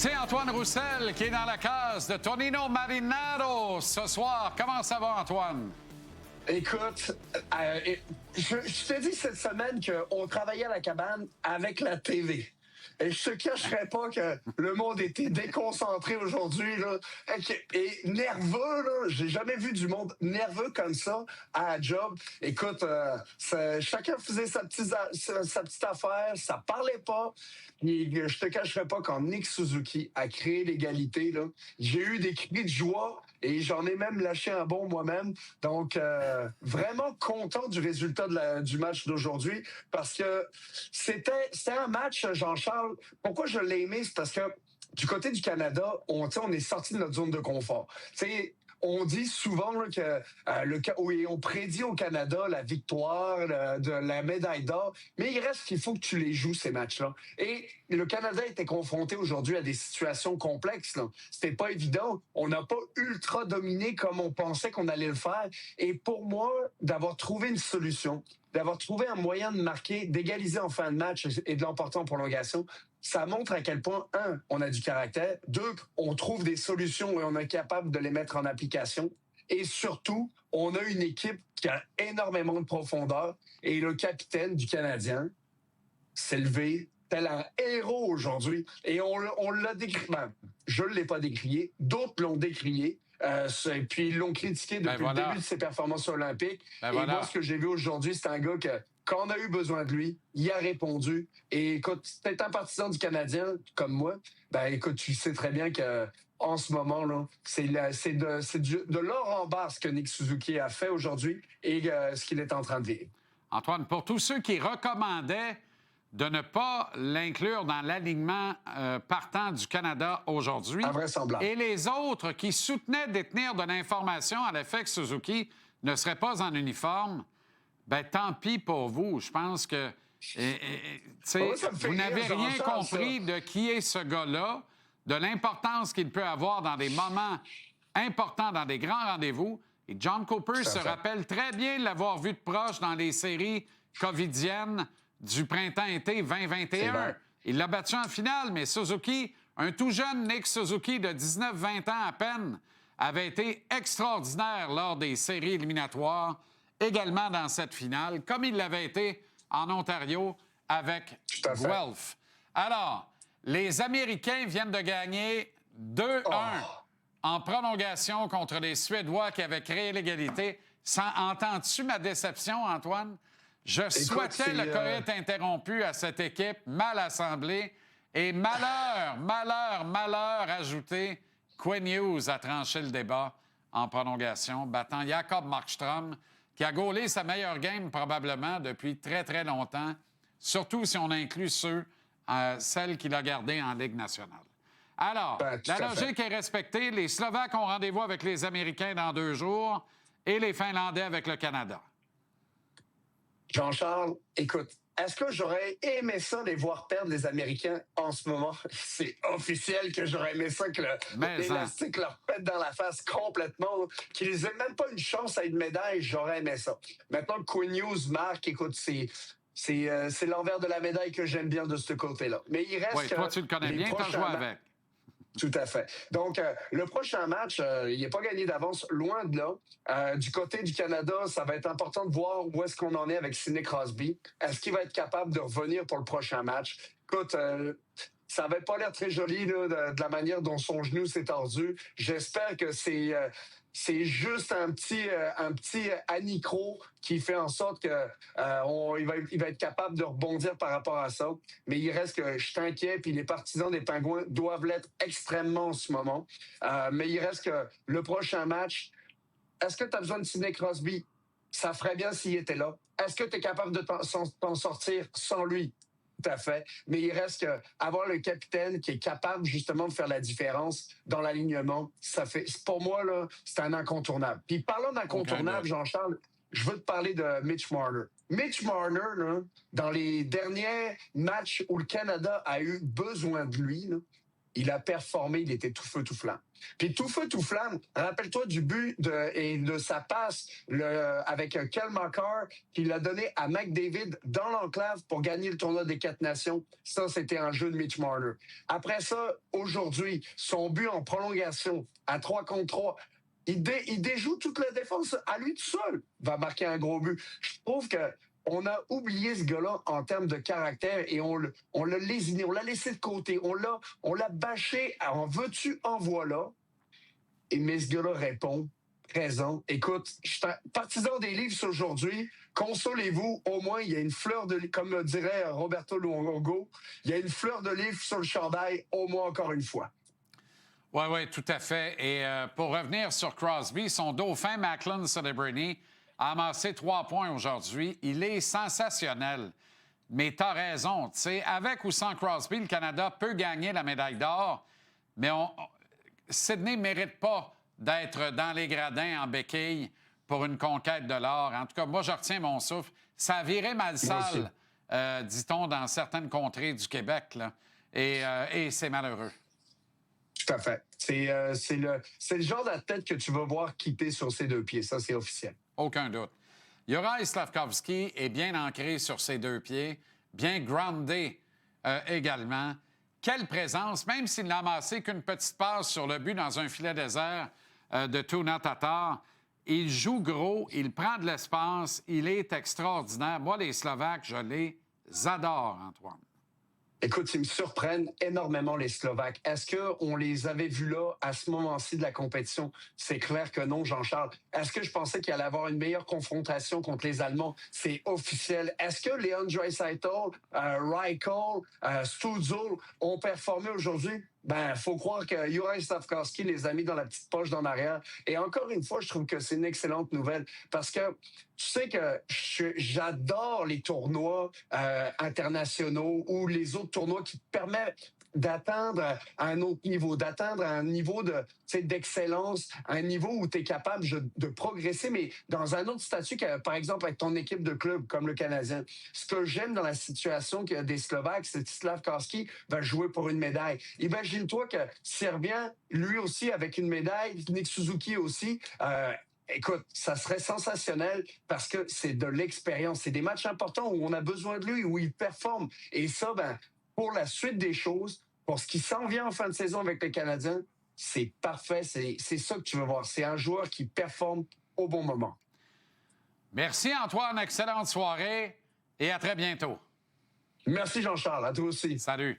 C'est Antoine Roussel qui est dans la case de Tonino Marinaro ce soir. Comment ça va, Antoine? Écoute, je t'ai dit cette semaine qu'on travaillait à la cabane avec la TV. Et je te cacherai pas que le monde était déconcentré aujourd'hui, là, et nerveux, là. J'ai jamais vu du monde nerveux comme ça à la job. Écoute, chacun faisait sa petite affaire, ça parlait pas. Et je te cacherai pas quand Nick Suzuki a créé l'égalité, là, j'ai eu des cris de joie et j'en ai même lâché un bon moi-même. Donc, vraiment content du résultat du match d'aujourd'hui parce que c'était un match, Jean-Charles. Pourquoi je l'ai aimé? C'est parce que du côté du Canada, on est sorti de notre zone de confort. T'sais, on dit souvent là, que oui, on prédit au Canada la victoire de la médaille d'or, mais il reste qu'il faut que tu les joues, ces matchs-là. Et le Canada était confronté aujourd'hui à des situations complexes. Là. C'était pas évident. On n'a pas ultra dominé comme on pensait qu'on allait le faire. Et pour moi, d'avoir trouvé une solution, d'avoir trouvé un moyen de marquer, d'égaliser en fin de match et de l'emporter en prolongation, ça montre à quel point, un, on a du caractère, deux, on trouve des solutions et on est capable de les mettre en application. Et surtout, on a une équipe qui a énormément de profondeur et le capitaine du Canadien s'est levé tel un héros aujourd'hui. Et on l'a décrié. Ben, je ne l'ai pas décrié, d'autres l'ont décrié. Et puis ils l'ont critiqué depuis le début de ses performances olympiques. Et moi, ce que j'ai vu aujourd'hui, c'est un gars que, quand on a eu besoin de lui, il a répondu. Et écoute, si t'es un partisan du Canadien, comme moi, ben écoute, tu sais très bien que en ce moment, là, c'est de l'or en bas ce que Nick Suzuki a fait aujourd'hui et ce qu'il est en train de vivre. Antoine, pour tous ceux qui recommandaient de ne pas l'inclure dans l'alignement partant du Canada aujourd'hui, et les autres qui soutenaient détenir de l'information à l'effet que Suzuki ne serait pas en uniforme, ben tant pis pour vous. Je pense que vous n'avez rien compris de qui est ce gars-là, de l'importance qu'il peut avoir dans des moments importants, dans des grands rendez-vous. Et John Cooper se rappelle très bien l'avoir vu de proche dans les séries covidiennes du printemps-été 2021. Il l'a battu en finale, mais Suzuki, un tout jeune Nick Suzuki de 19-20 ans à peine, avait été extraordinaire lors des séries éliminatoires, également dans cette finale, comme il l'avait été en Ontario avec Guelph. Alors, les Américains viennent de gagner 2-1 en prolongation contre les Suédois qui avaient créé l'égalité. Entends-tu ma déception, Antoine? Je souhaitais le Corée interrompu à cette équipe mal assemblée. Et malheur ajouté, Quinn Hughes a tranché le débat en prolongation, battant Jacob Markstrom, qui a gaulé sa meilleure game probablement depuis très, très longtemps, surtout si on inclut celle qu'il a gardée en Ligue nationale. Alors, la logique est respectée. Les Slovaques ont rendez-vous avec les Américains dans 2 jours et les Finlandais avec le Canada. Jean-Charles, écoute, est-ce que j'aurais aimé ça les voir perdre les Américains en ce moment? C'est officiel que j'aurais aimé ça que l'élastique leur pète dans la face complètement, qu'ils aient même pas une chance à une médaille, j'aurais aimé ça. Maintenant que Quinn Hughes marque, écoute, c'est l'envers de la médaille que j'aime bien de ce côté-là. Mais il reste toi, tu le connais bien, tu as joué avec. Tout à fait. Donc, le prochain match, il n'est pas gagné d'avance, loin de là. Du côté du Canada, ça va être important de voir où est-ce qu'on en est avec Sidney Crosby. Est-ce qu'il va être capable de revenir pour le prochain match? Écoute, ça n'avait pas l'air très joli là, de la manière dont son genou s'est tordu. J'espère que c'est juste un petit anicro qui fait en sorte que il va être capable de rebondir par rapport à ça. Mais il reste que je suis inquiet, puis les partisans des Pingouins doivent l'être extrêmement en ce moment. Mais il reste que le prochain match, est-ce que tu as besoin de Sidney Crosby? Ça ferait bien s'il était là. Est-ce que tu es capable de t'en sortir sans lui? Tout à fait. Mais il reste que avoir le capitaine qui est capable justement de faire la différence dans l'alignement, ça fait, pour moi, là, c'est un incontournable. Puis parlant d'incontournable, Jean-Charles, je veux te parler de Mitch Marner. Mitch Marner, là, dans les derniers matchs où le Canada a eu besoin de lui, là, il a performé, il était tout feu, tout flamme. Puis tout feu, tout flamme, rappelle-toi du but et de sa passe avec Kel McCarr qu'il a donné à McDavid dans l'enclave pour gagner le tournoi des 4 nations. Ça, c'était un jeu de Mitch Marner. Après ça, aujourd'hui, son but en prolongation à 3 contre 3, il déjoue toute la défense à lui tout seul. Va marquer un gros but. Je trouve que on a oublié ce gars-là en termes de caractère et on l'a lésiné, on l'a laissé de côté, on l'a bâché en veux-tu, en voilà. Mais ce gars-là répond, présent. Écoute, je suis partisan des livres aujourd'hui. Consolez-vous, au moins, il y a une fleur de livre, comme dirait Roberto Luongo, il y a une fleur de livre sur le chandail, au moins encore une fois. Oui, tout à fait. Et pour revenir sur Crosby, son dauphin Macklin Celebrity a amassé 3 points aujourd'hui. Il est sensationnel. Mais tu as raison. Tu sais, avec ou sans Crosby, le Canada peut gagner la médaille d'or, mais Sidney ne mérite pas d'être dans les gradins en béquille pour une conquête de l'or. En tout cas, moi, je retiens mon souffle. Ça a viré mal sale, dit-on, dans certaines contrées du Québec. Là. Et c'est malheureux. Tout à fait. C'est le genre d'athlète que tu vas voir quitter sur ses 2 pieds. Ça, c'est officiel. Aucun doute. Juraj Slafkovský est bien ancré sur ses 2 pieds, bien groundé également. Quelle présence, même s'il n'a amassé qu'une petite passe sur le but dans un filet désert de Tuna Tatar. Il joue gros, il prend de l'espace, il est extraordinaire. Moi, les Slovaques, je les adore, Antoine. Écoute, ils me surprennent énormément, les Slovaques. Est-ce qu'on les avait vus là, à ce moment-ci de la compétition? C'est clair que non, Jean-Charles. Est-ce que je pensais qu'il allait avoir une meilleure confrontation contre les Allemands? C'est officiel. Est-ce que Leon Draisaitl, Reichel, Stützle ont performé aujourd'hui? Ben, faut croire que Juraj Slafkovský les a mis dans la petite poche d'en arrière. Et encore une fois, je trouve que c'est une excellente nouvelle parce que tu sais que j'adore les tournois internationaux ou les autres tournois qui te permettent d'atteindre un autre niveau, d'atteindre un niveau d'excellence, un niveau où tu es capable de progresser, mais dans un autre statut que, par exemple, avec ton équipe de club, comme le Canadien. Ce que j'aime dans la situation des Slovaques, c'est que Slafkovský va jouer pour une médaille. Imagine-toi que Serbien, lui aussi, avec une médaille, Nick Suzuki aussi, écoute, ça serait sensationnel parce que c'est de l'expérience. C'est des matchs importants où on a besoin de lui, où il performe. Et ça, ben, pour la suite des choses, pour ce qui s'en vient en fin de saison avec les Canadiens, c'est parfait. C'est ça que tu veux voir. C'est un joueur qui performe au bon moment. Merci, Antoine. Excellente soirée et à très bientôt. Merci, Jean-Charles. À toi aussi. Salut.